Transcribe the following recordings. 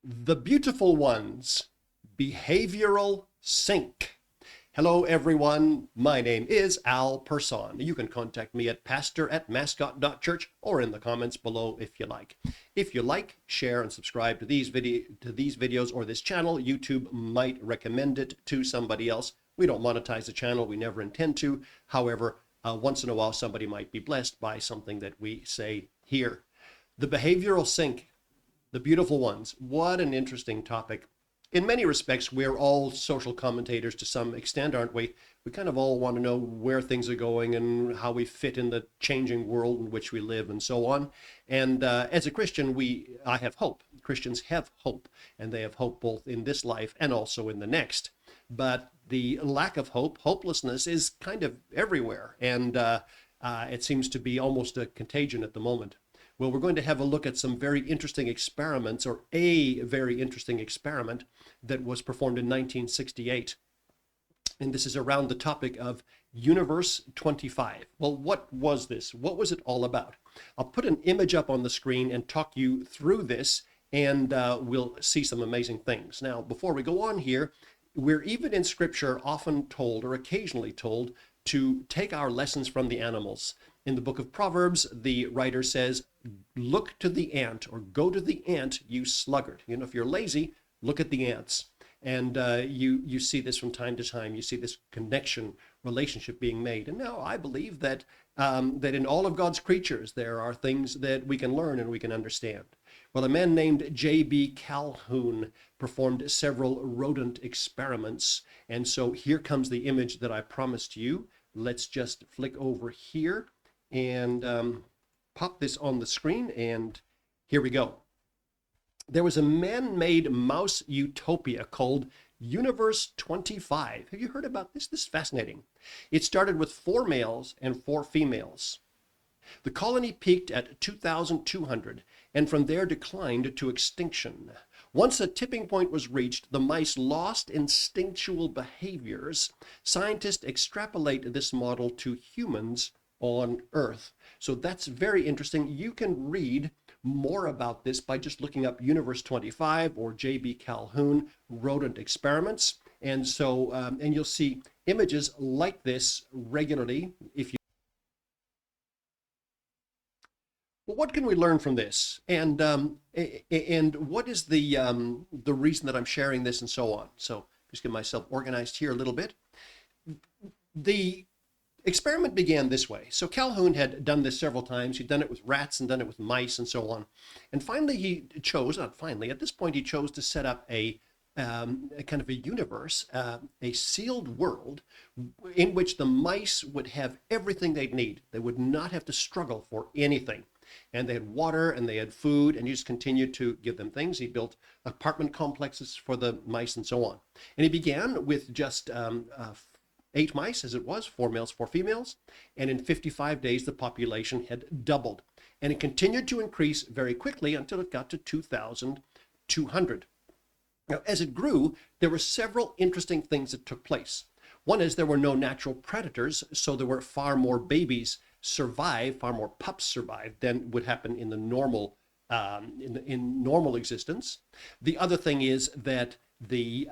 The beautiful ones, behavioral sync. Hello, everyone. My name is Persohn. You can contact me at pastor@mascot.church or in the comments below if you like. If you like, share, and subscribe to these videos or this channel, YouTube might recommend it to somebody else. We don't monetize the channel. We never intend to. However, once in a while, somebody might be blessed by something that we say here. The behavioral sync. The beautiful ones. What an interesting topic. In many respects, we're all social commentators to some extent, aren't we? We kind of all want to know where things are going and how we fit in the changing world in which we live and so on. And as a Christian, I have hope. Christians have hope, and they have hope both in this life and also in the next. But the lack of hope, hopelessness, is kind of everywhere, and it seems to be almost a contagion at the moment. Well, we're going to have a look at some very interesting experiments, or a very interesting experiment that was performed in 1968. And this is around the topic of Universe 25. Well, what was this? What was it all about? I'll put an image up on the screen and talk you through this, and we'll see some amazing things. Now, before we go on here, we're even in Scripture often told, or occasionally told, to take our lessons from the animals. In the book of Proverbs, the writer says, look to the ant, or go to the ant, you sluggard. You know, if you're lazy, look at the ants. And you see this from time to time. You see this relationship being made. And now I believe that that in all of God's creatures, there are things that we can learn and we can understand. Well, a man named JB Calhoun performed several rodent experiments. And so here comes the image that I promised you. Let's just flick over here and pop this on the screen, and here we go. There was a man-made mouse utopia called Universe 25. Have you heard about this? This is fascinating. It started with 4 males and 4 females. The colony peaked at 2,200 and from there declined to extinction. Once a tipping point was reached, the mice lost instinctual behaviors. Scientists extrapolate this model to humans on Earth. So that's very interesting. You can read more about this by just looking up Universe 25 or JB Calhoun rodent experiments. And so, and you'll see images like this regularly if you. Well, what can we learn from this? And what is the reason that I'm sharing this and so on? So just get myself organized here a little bit. The experiment began this way. So Calhoun had done this several times. He'd done it with rats and done it with mice and so on. And finally he chose, not finally, at this point he chose to set up a kind of a universe, a sealed world in which the mice would have everything they'd need. They would not have to struggle for anything. And they had water and they had food, and he just continued to give them things. He built apartment complexes for the mice and so on. And he began with just 8 mice, as it was, 4 males, 4 females, and in 55 days the population had doubled. And it continued to increase very quickly until it got to 2,200. Now, as it grew, there were several interesting things that took place. One is there were no natural predators, so there were far more babies survive, far more pups survive than would happen in the normal in normal existence. The other thing is that the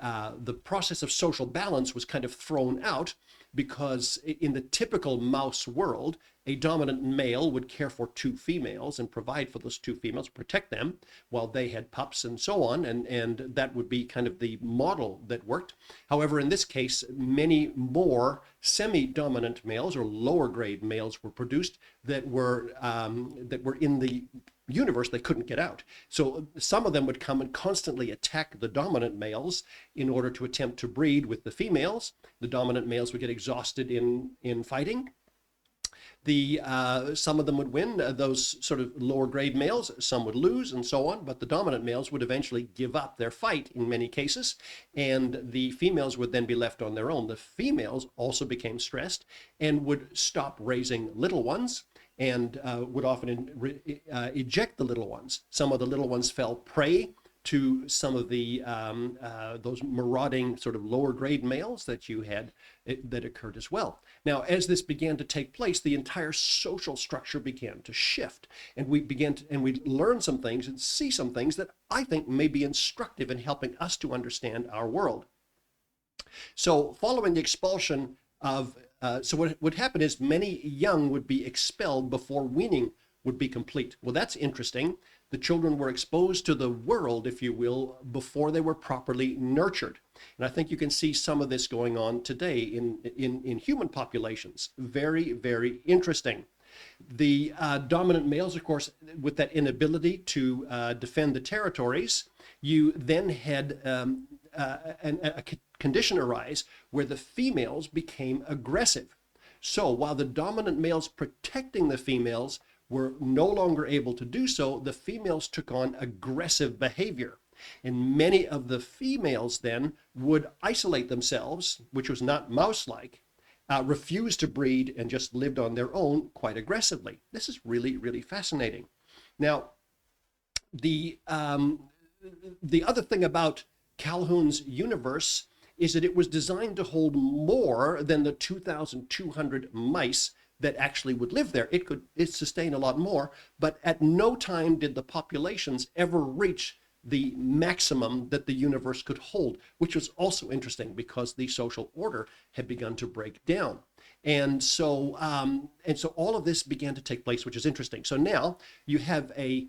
process of social balance was kind of thrown out, because in the typical mouse world, a dominant male would care for 2 females and provide for those 2 females, protect them while they had pups and so on, and that would be kind of the model that worked. However, in this case, many more semi-dominant males or lower grade males were produced that were in the universe they couldn't get out. So some of them would come and constantly attack the dominant males in order to attempt to breed with the females. The dominant males would get exhausted in fighting. Some of them would win, those sort of lower grade males, some would lose and so on, but the dominant males would eventually give up their fight in many cases, and the females would then be left on their own. The females also became stressed and would stop raising little ones, and would often eject the little ones. Some of the little ones fell prey to some of the those marauding sort of lower grade males that you had that occurred as well. Now, as this began to take place, the entire social structure began to shift, and we learned some things and see some things that I think may be instructive in helping us to understand our world. So, following the expulsion of so what would happen is many young would be expelled before weaning would be complete. Well, that's interesting. The children were exposed to the world, if you will, before they were properly nurtured. And I think you can see some of this going on today in human populations. Very, very interesting. The dominant males, of course, with that inability to defend the territories, you then had a condition arise where the females became aggressive. So while the dominant males protecting the females were no longer able to do so, the females took on aggressive behavior. And many of the females then would isolate themselves, which was not mouse-like, refused to breed, and just lived on their own quite aggressively. This is really, really fascinating. Now, the other thing about Calhoun's universe is that it was designed to hold more than the 2,200 mice that actually would live there. It sustained a lot more, but at no time did the populations ever reach the maximum that the universe could hold, which was also interesting because the social order had begun to break down. And so all of this began to take place, which is interesting. So now you have a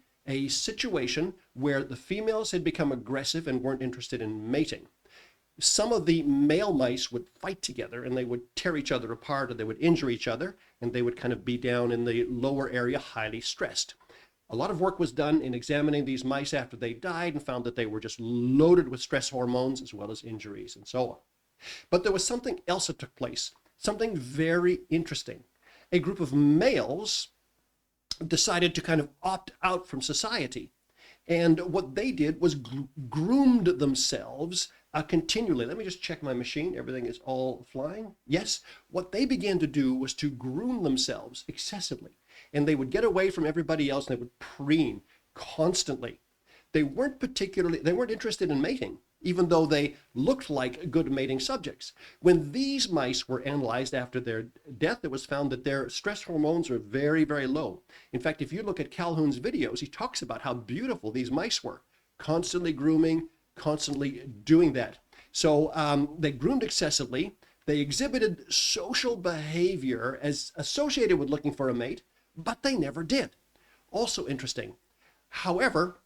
situation where the females had become aggressive and weren't interested in mating. Some of the male mice would fight together, and they would tear each other apart, or they would injure each other, and they would kind of be down in the lower area, highly stressed. A lot of work was done in examining these mice after they died, and found that they were just loaded with stress hormones as well as injuries and so on. But there was something else that took place, something very interesting. A group of males decided to kind of opt out from society. And what they did was groomed themselves continually. Let me just check my machine. Everything is all flying. Yes. What they began to do was to groom themselves excessively. And they would get away from everybody else, and they would preen constantly. They weren't interested in mating, even though they looked like good mating subjects. When these mice were analyzed after their death, it was found that their stress hormones are very, very low. In fact, if you look at Calhoun's videos, he talks about how beautiful these mice were, constantly grooming, constantly doing that. So they groomed excessively. They exhibited social behavior as associated with looking for a mate, but they never did. Also interesting. However,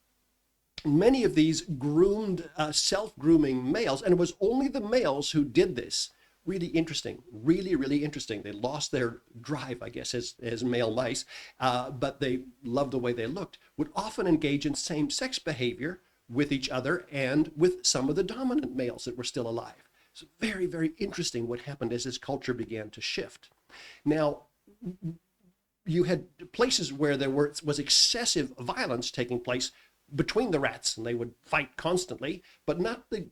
many of these groomed, self-grooming males, and it was only the males who did this. Really interesting, really, really interesting. They lost their drive, I guess, as male mice, but they loved the way they looked, would often engage in same-sex behavior with each other and with some of the dominant males that were still alive. So very, very interesting what happened as this culture began to shift. Now, you had places where there was excessive violence taking place between the rats, and they would fight constantly, but not the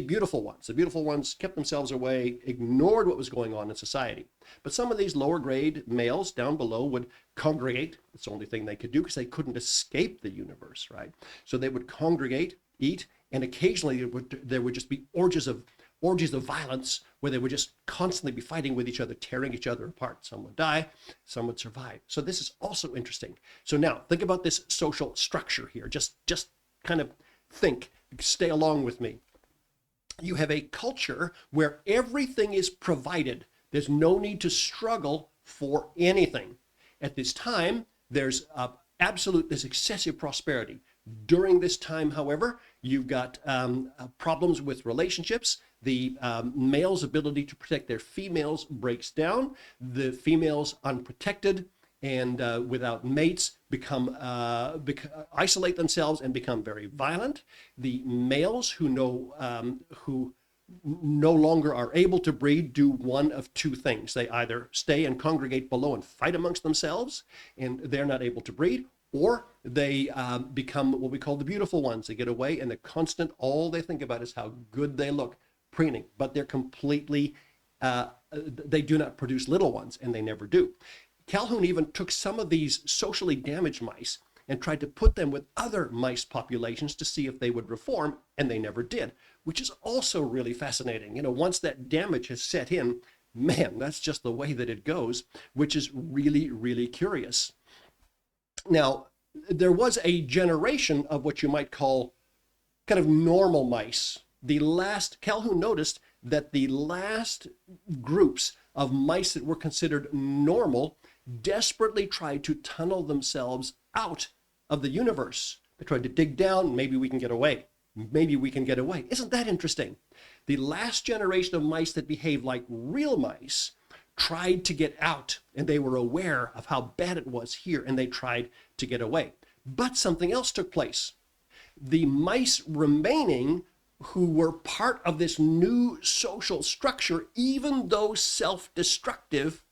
beautiful ones. The beautiful ones kept themselves away, ignored what was going on in society. But some of these lower grade males down below would congregate. It's the only thing they could do because they couldn't escape the universe, right? So they would congregate, eat, and occasionally there would just be orgies of violence where they would just constantly be fighting with each other, tearing each other apart. Some would die, some would survive. So this is also interesting. So now think about this social structure here. Just kind of think, stay along with me. You have a culture where everything is provided. There's no need to struggle for anything. At this time, there's excessive prosperity. During this time, however, you've got problems with relationships. The male's ability to protect their females breaks down. The females, unprotected and without mates, isolate themselves and become very violent. The males who no longer are able to breed do one of two things. They either stay and congregate below and fight amongst themselves, and they're not able to breed, or they become what we call the beautiful ones. They get away, and all they think about is how good they look, preening, but they're completely, they do not produce little ones, and they never do. Calhoun even took some of these socially damaged mice and tried to put them with other mice populations to see if they would reform, and they never did, which is also really fascinating. Once that damage has set in, man, that's just the way that it goes, which is really, really curious. Now, there was a generation of what you might call kind of normal mice. Calhoun noticed that the last groups of mice that were considered normal desperately tried to tunnel themselves out of the universe. They tried to dig down, maybe we can get away. Maybe we can get away. Isn't that interesting? The last generation of mice that behaved like real mice tried to get out, and they were aware of how bad it was here, and they tried to get away. But something else took place. The mice remaining, who were part of this new social structure, even though self-destructive,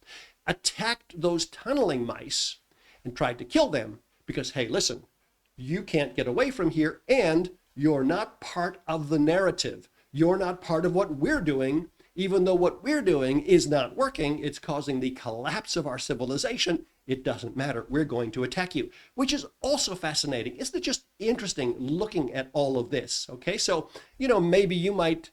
attacked those tunneling mice and tried to kill them because, hey, listen, you can't get away from here, and you're not part of the narrative. You're not part of what we're doing. Even though what we're doing is not working, it's causing the collapse of our civilization. It doesn't matter. We're going to attack you, which is also fascinating. Isn't it just interesting looking at all of this? Okay, so, maybe you might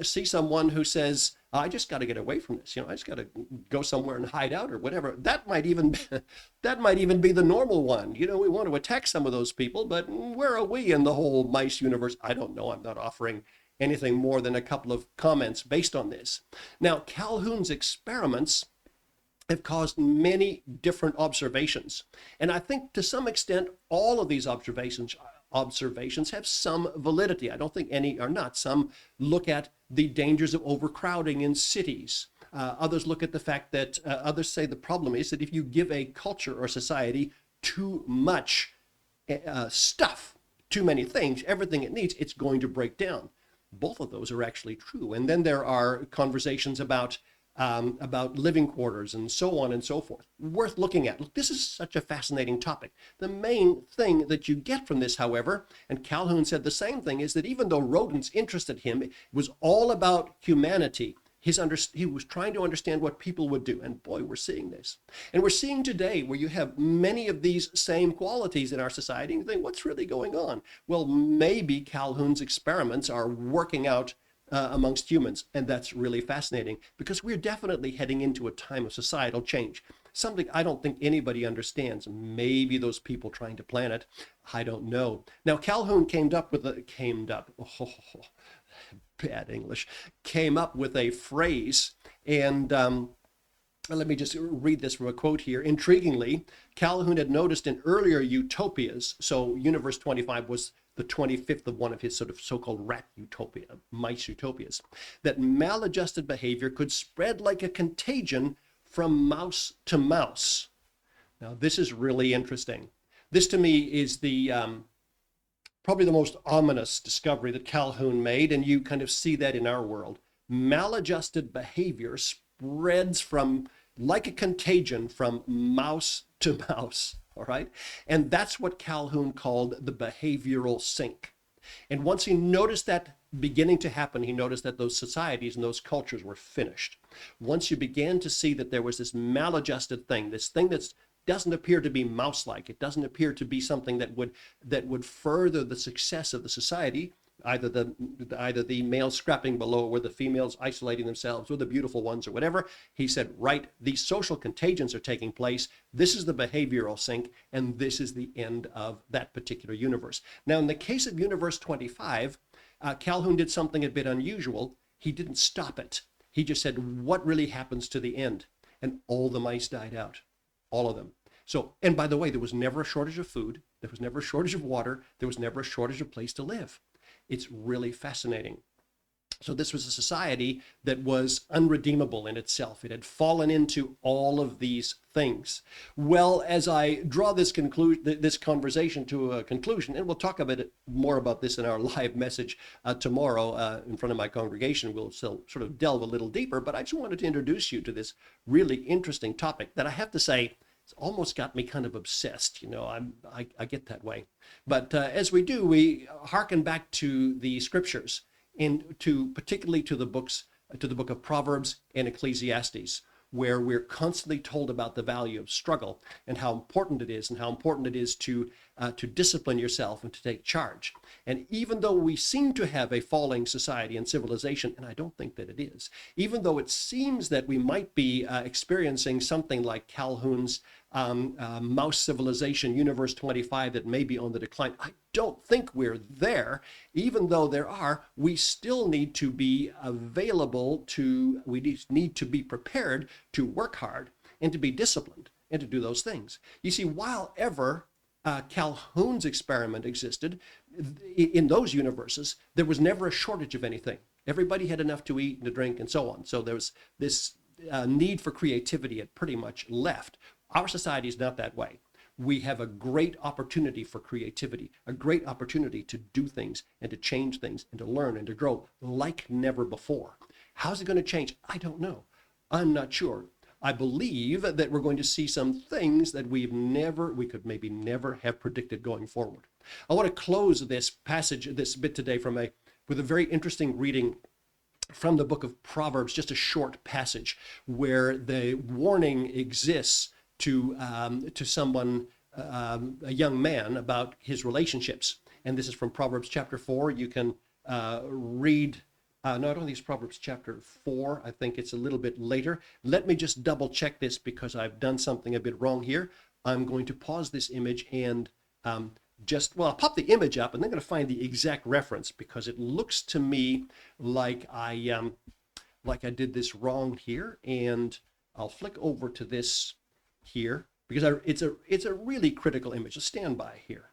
see someone who says, I just got to get away from this. I just got to go somewhere and hide out or whatever. That might even be the normal one. We want to attack some of those people, but where are we in the whole mice universe? I don't know. I'm not offering anything more than a couple of comments based on this. Now, Calhoun's experiments have caused many different observations. And I think to some extent, all of these observations have some validity. I don't think any are not. Some look at the dangers of overcrowding in cities. Others look at the fact that, others say the problem is that if you give a culture or society too much stuff, too many things, everything it needs, it's going to break down. Both of those are actually true. And then there are conversations about living quarters and so on and so forth. Worth looking at. Look, this is such a fascinating topic. The main thing that you get from this, however, and Calhoun said the same thing, is that even though rodents interested him, it was all about humanity. He was trying to understand what people would do. And boy, we're seeing this. And we're seeing today where you have many of these same qualities in our society. And you think, what's really going on? Well, maybe Calhoun's experiments are working out amongst humans. And that's really fascinating because we're definitely heading into a time of societal change. Something I don't think anybody understands. Maybe those people trying to plan it, I don't know. Now, Calhoun came up with a phrase, and let me just read this from a quote here. Intriguingly, Calhoun had noticed in earlier utopias, so Universe 25 was the 25th of one of his sort of so-called mice utopias, that maladjusted behavior could spread like a contagion from mouse to mouse. Now, this is really interesting. This, to me, is the probably the most ominous discovery that Calhoun made, and you kind of see that in our world. Maladjusted behavior spreads like a contagion from mouse to mouse, all right? And that's what Calhoun called the behavioral sink. And once he noticed that beginning to happen, he noticed that those societies and those cultures were finished. Once you began to see that there was this maladjusted thing, this thing that doesn't appear to be mouse-like, it doesn't appear to be something that would further the success of the society, either the males scrapping below or the females isolating themselves or the beautiful ones or whatever. He said, right, these social contagions are taking place. This is the behavioral sink, and this is the end of that particular universe. Now, in the case of Universe 25, Calhoun did something a bit unusual. He didn't stop it. He just said, what really happens to the end? And all the mice died out, all of them. So, and by the way, there was never a shortage of food. There was never a shortage of water. There was never a shortage of place to live. It's really fascinating. So this was a society that was unredeemable in itself. It had fallen into all of these things. Well, as I draw this conversation to a conclusion, and we'll talk a bit more about this in our live message tomorrow in front of my congregation, we'll still sort of delve a little deeper, but I just wanted to introduce you to this really interesting topic that I have to say, it's almost got me kind of obsessed. I get that way. But as we do, we hearken back to the scriptures, and particularly to the book of Proverbs and Ecclesiastes. where we're constantly told about the value of struggle and how important it is to discipline yourself and to take charge. And even though we seem to have a falling society and civilization, and I don't think that it is, even though it seems that we might be experiencing something like Calhoun's mouse civilization, Universe 25, that may be on the decline, I don't think we're there. Even though there are, we still need to be we need to be prepared to work hard and to be disciplined and to do those things. You see, while ever Calhoun's experiment existed, in those universes, there was never a shortage of anything. Everybody had enough to eat and to drink and so on. So there was this need for creativity had pretty much left. Our society is not that way. We have a great opportunity for creativity, a great opportunity to do things and to change things and to learn and to grow like never before. How's it going to change? I don't know. I'm not sure. I believe that we're going to see some things that we could maybe never have predicted going forward. I want to close this bit today with a very interesting reading from the book of Proverbs, just a short passage where the warning exists to someone, a young man, about his relationships. And this is from Proverbs chapter 4. You can read, no, I don't think it's Proverbs chapter 4. I think it's a little bit later. Let me just double check this because I've done something a bit wrong here. I'm going to pause this image and I'll pop the image up and then I'm going to find the exact reference because it looks to me like I did this wrong here. And I'll flick over to this here because it's a really critical image. So stand by here.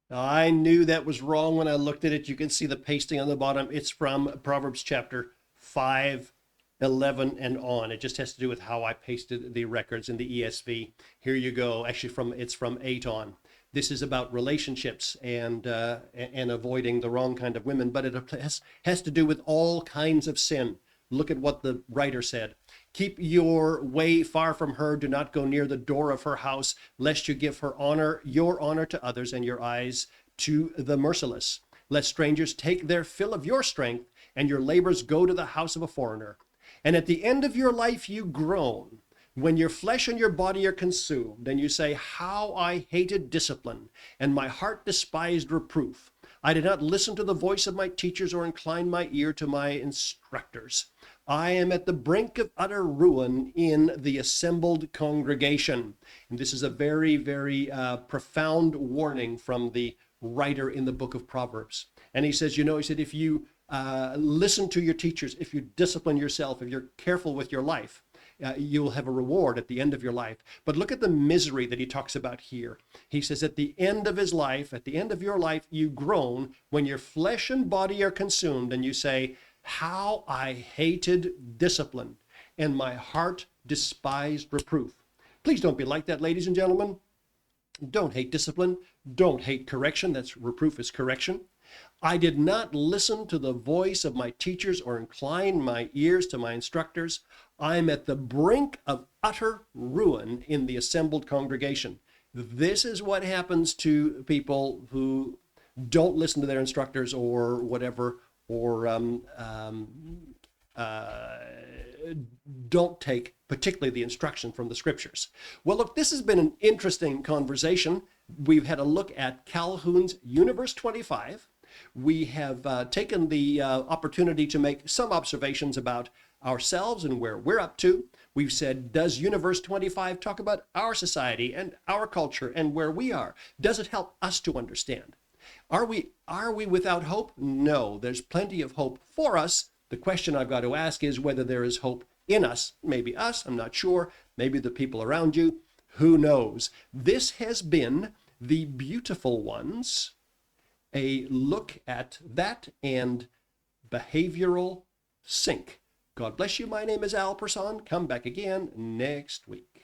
Now, I knew that was wrong when I looked at it. You can see the pasting on the bottom. It's from Proverbs chapter 5, 11 and on. It just has to do with how I pasted the records in the ESV. Here you go. Actually, it's from 8 on. This is about relationships and avoiding the wrong kind of women, but it has to do with all kinds of sin. Look at what the writer said. Keep your way far from her. Do not go near the door of her house, lest you give her your honor to others, and your eyes to the merciless. Let strangers take their fill of your strength, and your labors go to the house of a foreigner. And at the end of your life you groan, when your flesh and your body are consumed, and you say, how I hated discipline, and my heart despised reproof. I did not listen to the voice of my teachers or incline my ear to my instructors. I am at the brink of utter ruin in the assembled congregation. And this is a very, very profound warning from the writer in the book of Proverbs. And he says, if you listen to your teachers, if you discipline yourself, if you're careful with your life, you'll have a reward at the end of your life. But look at the misery that he talks about here. He says, at the end of his life, at the end of your life, you groan when your flesh and body are consumed, and you say, how I hated discipline, and my heart despised reproof. Please don't be like that, ladies and gentlemen. Don't hate discipline. Don't hate correction. That's reproof is correction. I did not listen to the voice of my teachers or incline my ears to my instructors. I'm at the brink of utter ruin in the assembled congregation. This is what happens to people who don't listen to their instructors or whatever, or don't take particularly the instruction from the scriptures. Well, look, this has been an interesting conversation. We've had a look at Calhoun's Universe 25. We have taken the opportunity to make some observations about ourselves and where we're up to. We've said, does Universe 25 talk about our society and our culture and where we are? Does it help us to understand? Are we without hope? No, there's plenty of hope for us. The question I've got to ask is whether there is hope in us. Maybe us, I'm not sure. Maybe the people around you. Who knows? This has been The Beautiful Ones, a look at that and behavioral sync. God bless you. My name is Persohn. Come back again next week.